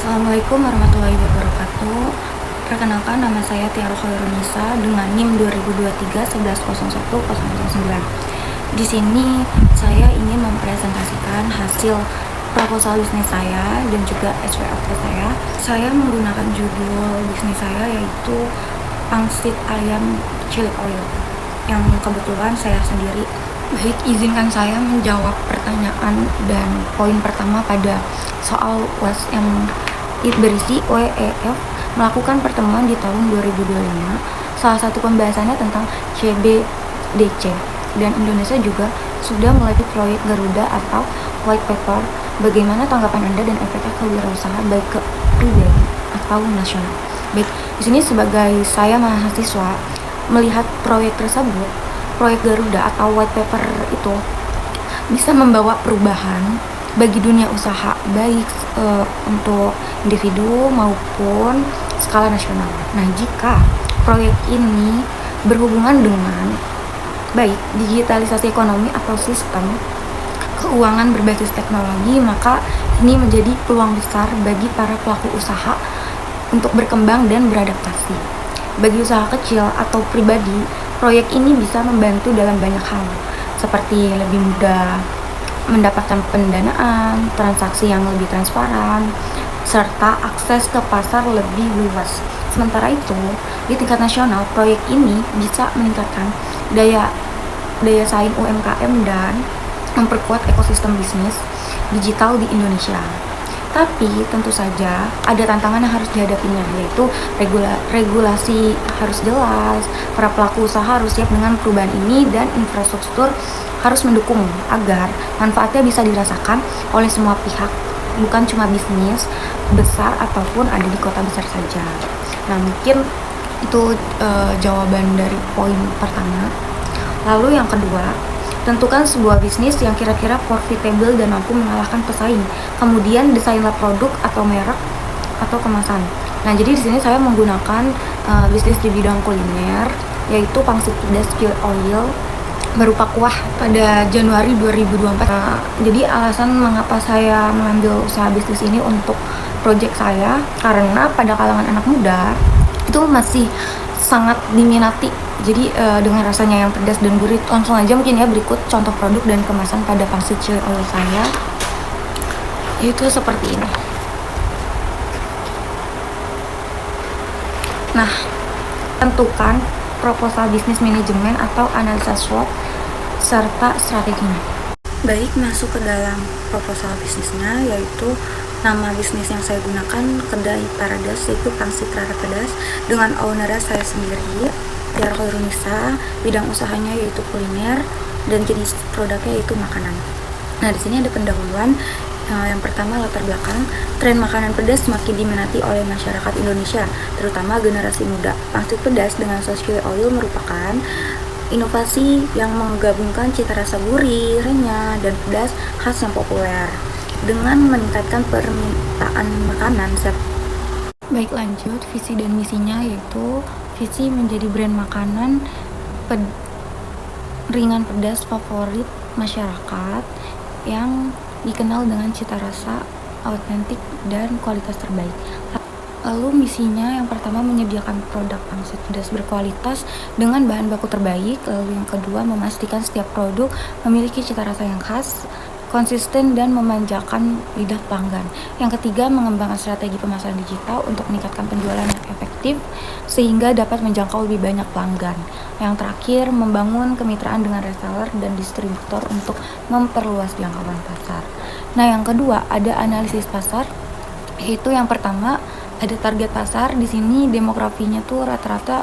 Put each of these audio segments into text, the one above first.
Assalamualaikum warahmatullahi wabarakatuh. Perkenalkan, nama saya Tiara Khairunisa dengan NIM 2023 1101 009. Di sini saya ingin mempresentasikan hasil proposal bisnis saya dan juga SWOT saya. Saya menggunakan judul bisnis saya yaitu pangsit ayam chili oil yang kebetulan saya sendiri. Baik, izinkan saya menjawab pertanyaan dan poin pertama pada soal UAS yang berisi WEF melakukan pertemuan di tahun 2025. Salah satu pembahasannya tentang CBDC, dan Indonesia juga sudah mulai proyek Garuda atau White Paper. Bagaimana tanggapan Anda dan efeknya kewirausahaan baik ke pribadi atau nasional? Baik, di sini sebagai saya mahasiswa melihat proyek tersebut, proyek Garuda atau White Paper itu bisa membawa perubahan bagi dunia usaha, baik untuk individu maupun skala nasional. Nah, jika proyek ini berhubungan dengan baik digitalisasi ekonomi atau sistem keuangan berbasis teknologi, maka ini menjadi peluang besar bagi para pelaku usaha untuk berkembang dan beradaptasi. Bagi usaha kecil atau pribadi, proyek ini bisa membantu dalam banyak hal, seperti lebih mudah mendapatkan pendanaan, transaksi yang lebih transparan, serta akses ke pasar lebih luas. Sementara itu, di tingkat nasional, proyek ini bisa meningkatkan daya saing UMKM dan memperkuat ekosistem bisnis digital di Indonesia. Tapi tentu saja ada tantangan yang harus dihadapinya, yaitu regulasi harus jelas, para pelaku usaha harus siap dengan perubahan ini, dan infrastruktur harus mendukung agar manfaatnya bisa dirasakan oleh semua pihak, bukan cuma bisnis besar ataupun ada di kota besar saja. Nah, mungkin itu jawaban dari poin pertama. Lalu yang kedua, tentukan sebuah bisnis yang kira-kira profitable dan mampu mengalahkan pesaing. Kemudian desainlah produk atau merek atau kemasan. Nah, jadi di sini saya menggunakan bisnis di bidang kuliner, yaitu pangsit pedas chili oil berupa kuah pada Januari 2024. Jadi alasan mengapa saya mengambil usaha bisnis ini untuk proyek saya, karena pada kalangan anak muda itu masih sangat diminati. Jadi dengan rasanya yang pedas dan gurih, langsung aja mungkin ya berikut contoh produk dan kemasan pada pangsit chili oil saya. Itu seperti ini. Nah, tentukan proposal bisnis manajemen atau analisa SWOT serta strateginya. Baik, masuk ke dalam proposal bisnisnya, yaitu nama bisnis yang saya gunakan Kedai Paradas, yaitu pangsit rara pedas, dengan owner saya sendiri, Tiara Khairunisa. Bidang usahanya yaitu kuliner dan jenis produknya yaitu makanan. Nah, di sini ada pendahuluan. Yang pertama, latar belakang. Tren makanan pedas semakin diminati oleh masyarakat Indonesia, terutama generasi muda. Pangsit pedas dengan saus chili oil merupakan inovasi yang menggabungkan cita rasa gurih, renyah, dan pedas khas yang populer dengan meningkatkan permintaan makanan. Baik, lanjut. Visi dan misinya yaitu visi menjadi brand makanan ringan pedas favorit masyarakat yang dikenal dengan cita rasa autentik dan kualitas terbaik. Lalu misinya yang pertama, menyediakan produk pangsit pedas berkualitas dengan bahan baku terbaik. Lalu yang kedua, memastikan setiap produk memiliki cita rasa yang khas, konsisten, dan memanjakan lidah pelanggan. Yang ketiga, mengembangkan strategi pemasaran digital untuk meningkatkan penjualan yang efektif sehingga dapat menjangkau lebih banyak pelanggan. Yang terakhir, membangun kemitraan dengan reseller dan distributor untuk memperluas jangkauan pasar. Nah, yang kedua ada analisis pasar, yaitu yang pertama ada target pasar. Di sini demografinya tuh rata-rata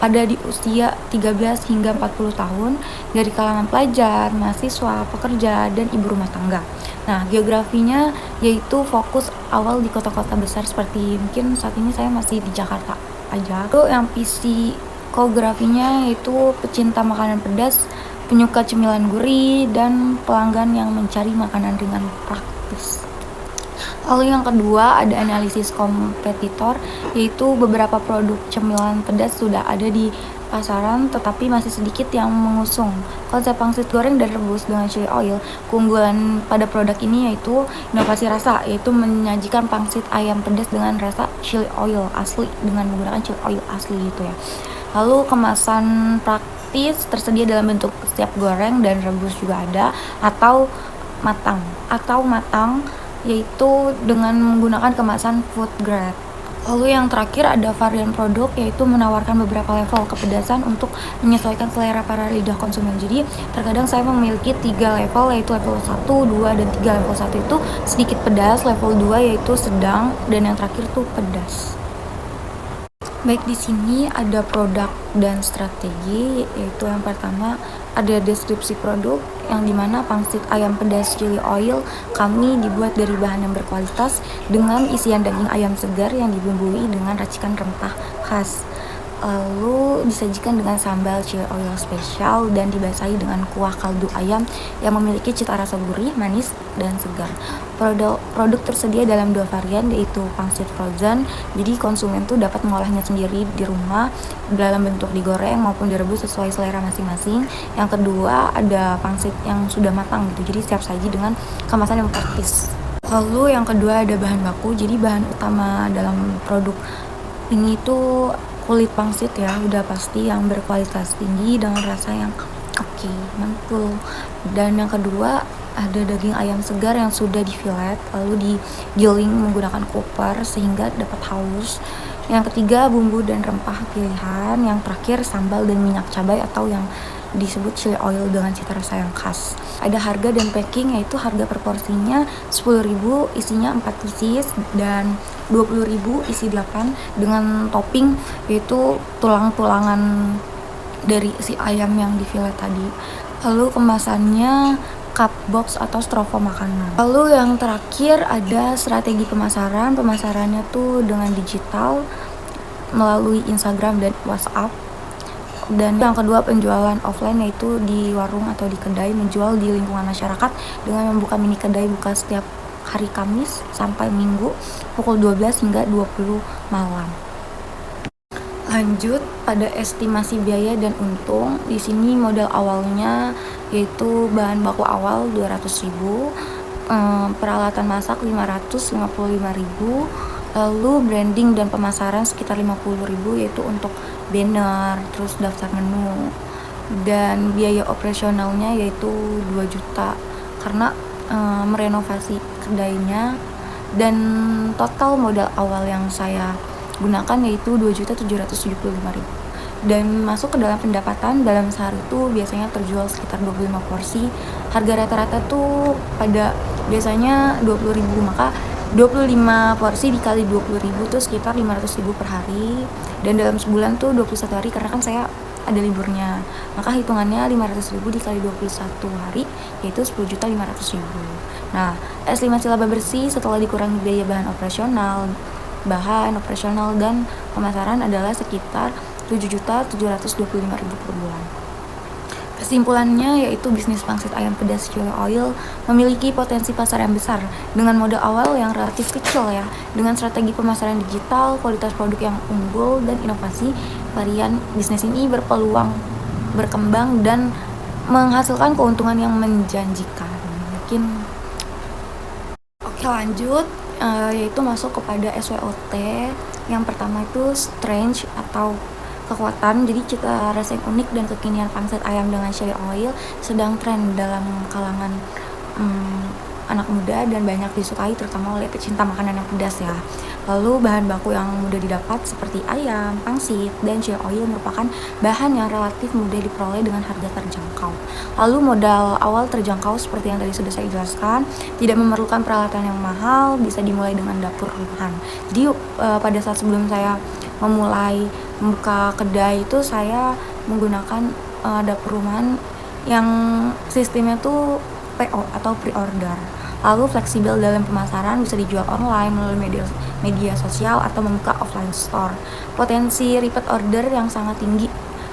pada di usia 13 hingga 40 tahun dari kalangan pelajar, mahasiswa, pekerja, dan ibu rumah tangga. Nah, geografinya yaitu fokus awal di kota-kota besar, seperti mungkin saat ini saya masih di Jakarta aja. Itu yang psikografinya yaitu pecinta makanan pedas, penyuka cemilan gurih, dan pelanggan yang mencari makanan ringan praktis. Lalu yang kedua ada analisis kompetitor, yaitu beberapa produk cemilan pedas sudah ada di pasaran, tetapi masih sedikit yang mengusung konsep pangsit goreng dan rebus dengan chili oil. Keunggulan pada produk ini yaitu inovasi rasa, yaitu menyajikan pangsit ayam pedas dengan rasa chili oil asli dengan menggunakan chili oil asli gitu ya. Lalu kemasan praktis tersedia dalam bentuk siap goreng dan rebus juga ada, atau matang yaitu dengan menggunakan kemasan food grade. Lalu yang terakhir ada varian produk, yaitu menawarkan beberapa level kepedasan untuk menyesuaikan selera para lidah konsumen. Jadi terkadang saya memiliki 3 level, yaitu level 1, 2, dan 3. Level 1 itu sedikit pedas, level 2 yaitu sedang, dan yang terakhir tuh pedas. Baik, di sini ada produk dan strategi, yaitu yang pertama ada deskripsi produk, yang dimana pangsit ayam pedas chili oil kami dibuat dari bahan yang berkualitas dengan isian daging ayam segar yang dibumbui dengan racikan rempah khas. Lalu disajikan dengan sambal chili oil spesial dan dibasahi dengan kuah kaldu ayam yang memiliki cita rasa gurih, manis, dan segar. Produk tersedia dalam 2 varian, yaitu pangsit frozen, jadi konsumen tuh dapat mengolahnya sendiri di rumah dalam bentuk digoreng maupun direbus sesuai selera masing-masing. Yang kedua ada pangsit yang sudah matang gitu, jadi siap saji dengan kemasan yang praktis. Lalu yang kedua ada bahan baku, jadi bahan utama dalam produk ini tuh kulit pangsit ya, udah pasti yang berkualitas tinggi dengan rasa yang oke, mantul. Dan yang kedua ada daging ayam segar yang sudah difilet lalu digiling menggunakan koper sehingga dapat halus. Yang ketiga bumbu dan rempah pilihan. Yang terakhir sambal dan minyak cabai atau yang disebut chili oil dengan cita rasa yang khas. Ada harga dan packing, yaitu harga per porsinya 10.000, isinya 4 pieces, dan 20.000 isi 8 dengan topping yaitu tulang-tulangan dari si ayam yang difilet tadi. Lalu kemasannya cup box atau styrofoam makanan. Lalu yang terakhir ada strategi pemasaran. Pemasarannya tuh dengan digital melalui Instagram dan WhatsApp. Dan yang kedua penjualan offline, yaitu di warung atau di kedai, menjual di lingkungan masyarakat dengan membuka mini kedai buka setiap hari Kamis sampai Minggu pukul 12 hingga 20 malam. Lanjut pada estimasi biaya dan untung. Di sini modal awalnya yaitu bahan baku awal 200.000, peralatan masak 555.000, lalu branding dan pemasaran sekitar 50.000, yaitu untuk banner, terus daftar menu, dan biaya operasionalnya yaitu 2 juta karena merenovasi kedainya. Dan total modal awal yang saya gunakan yaitu 2.775.000. Dan masuk ke dalam pendapatan dalam sehari itu biasanya terjual sekitar 25 porsi. Harga rata-rata tuh pada biasanya 20.000, maka 25 porsi dikali 20.000 tuh sekitar 500.000 per hari. Dan dalam sebulan tuh 21 hari karena kan saya ada liburnya, maka hitungannya 500.000 dikali 21 hari yaitu 10.500.000. Nah, estimasi laba bersih setelah dikurangi biaya bahan operasional dan pemasaran adalah sekitar 7.725.000 per bulan. Kesimpulannya yaitu bisnis pangsit ayam pedas chili oil memiliki potensi pasar yang besar dengan modal awal yang relatif kecil ya. Dengan strategi pemasaran digital, kualitas produk yang unggul, dan inovasi, varian bisnis ini berpeluang berkembang dan menghasilkan keuntungan yang menjanjikan. Mungkin oke, lanjut yaitu masuk kepada SWOT. Yang pertama itu strange atau kekuatan. Jadi cita rasa yang unik dan kekinian pangsit ayam dengan chili oil sedang tren dalam kalangan anak muda dan banyak disukai terutama oleh pecinta makanan yang pedas ya. Lalu bahan baku yang mudah didapat seperti ayam, pangsit, dan chili oil merupakan bahan yang relatif mudah diperoleh dengan harga terjangkau. Lalu modal awal terjangkau seperti yang tadi sudah saya jelaskan, tidak memerlukan peralatan yang mahal, bisa dimulai dengan dapur rumahan. Jadi pada saat sebelum saya memulai membuka kedai itu saya menggunakan dapur rumahan yang sistemnya tuh PO atau pre-order. Lalu fleksibel dalam pemasaran, bisa dijual online melalui media sosial atau membuka offline store. Potensi repeat order yang sangat tinggi.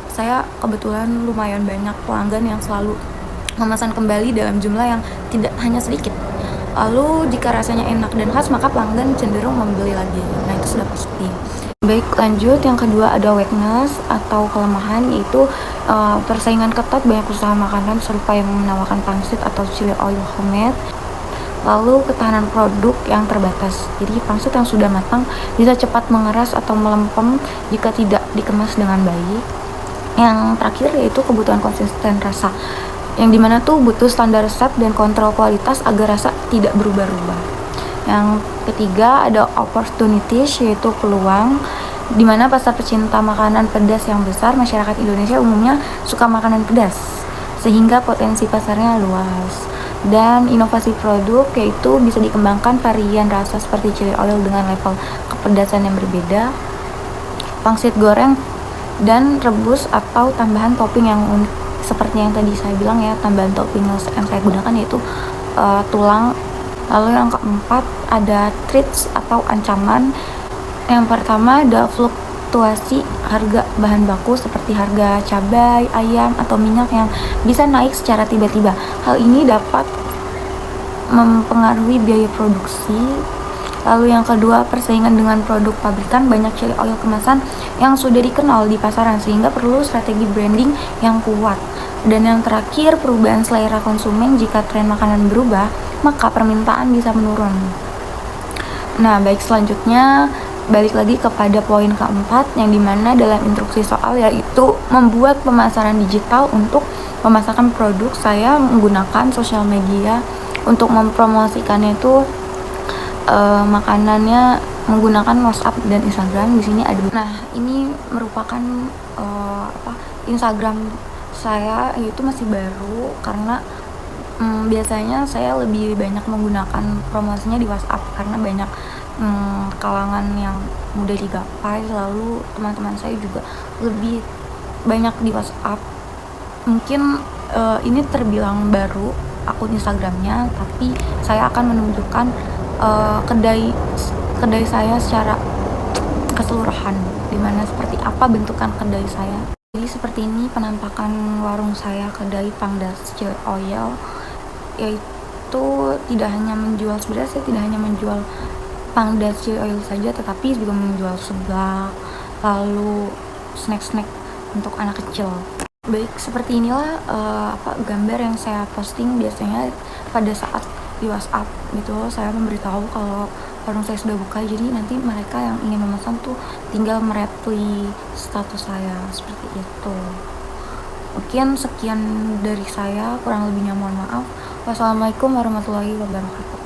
Saya kebetulan lumayan banyak pelanggan yang selalu memesan kembali dalam jumlah yang tidak hanya sedikit. Lalu jika rasanya enak dan khas, maka pelanggan cenderung membeli lagi. Nah, itu sudah pasti. Baik, lanjut yang kedua ada weakness atau kelemahan, yaitu persaingan ketat banyak usaha makanan serupa yang menawarkan pangsit atau chili oil homemade. Lalu ketahanan produk yang terbatas. Jadi pangsit yang sudah matang bisa cepat mengeras atau melempem jika tidak dikemas dengan baik. Yang terakhir yaitu kebutuhan konsisten rasa, yang dimana tuh butuh standar resep dan kontrol kualitas agar rasa tidak berubah-ubah. Yang ketiga ada opportunities, yaitu peluang, dimana pasar pecinta makanan pedas yang besar. Masyarakat Indonesia umumnya suka makanan pedas sehingga potensi pasarnya luas. Dan inovasi produk, yaitu bisa dikembangkan varian rasa seperti chili oil dengan level kepedasan yang berbeda, pangsit goreng dan rebus atau tambahan topping yang unik seperti yang tadi saya bilang ya. Tambahan topping yang saya gunakan yaitu tulang. Lalu yang keempat ada threats atau ancaman. Yang pertama ada fluktuasi harga bahan baku seperti harga cabai, ayam, atau minyak yang bisa naik secara tiba-tiba. Hal ini dapat mempengaruhi biaya produksi. Lalu yang kedua, persaingan dengan produk pabrikan. Banyak chili oil kemasan yang sudah dikenal di pasaran sehingga perlu strategi branding yang kuat. Dan yang terakhir, perubahan selera konsumen. Jika tren makanan berubah, maka permintaan bisa menurun. Nah, baik, selanjutnya balik lagi kepada poin keempat, yang dimana dalam instruksi soal yaitu membuat pemasaran digital. Untuk memasarkan produk, saya menggunakan sosial media untuk mempromosikannya itu makanannya menggunakan WhatsApp dan Instagram. Di sini ada. Nah, ini merupakan Instagram saya itu masih baru karena biasanya saya lebih banyak menggunakan promosinya di WhatsApp karena banyak kalangan yang mudah digapai. Lalu teman-teman saya juga lebih banyak di WhatsApp. Mungkin ini terbilang baru akun Instagramnya, tapi saya akan menunjukkan kedai saya secara keseluruhan, dimana seperti apa bentukan kedai saya. Jadi seperti ini penampakan warung saya, kedai Pangdas Chili Oil, yaitu tidak hanya menjual, sebenarnya saya tidak hanya menjual Pangdas Chili Oil saja, tetapi juga menjual seblak, lalu snack-snack untuk anak kecil. Baik, seperti inilah gambar yang saya posting biasanya pada saat di WhatsApp gitu. Saya memberitahu kalau warung saya sudah buka, jadi nanti mereka yang ingin memesan tuh tinggal mereply status saya seperti itu. Mungkin sekian dari saya, kurang lebihnya mohon maaf. Wassalamualaikum warahmatullahi wabarakatuh.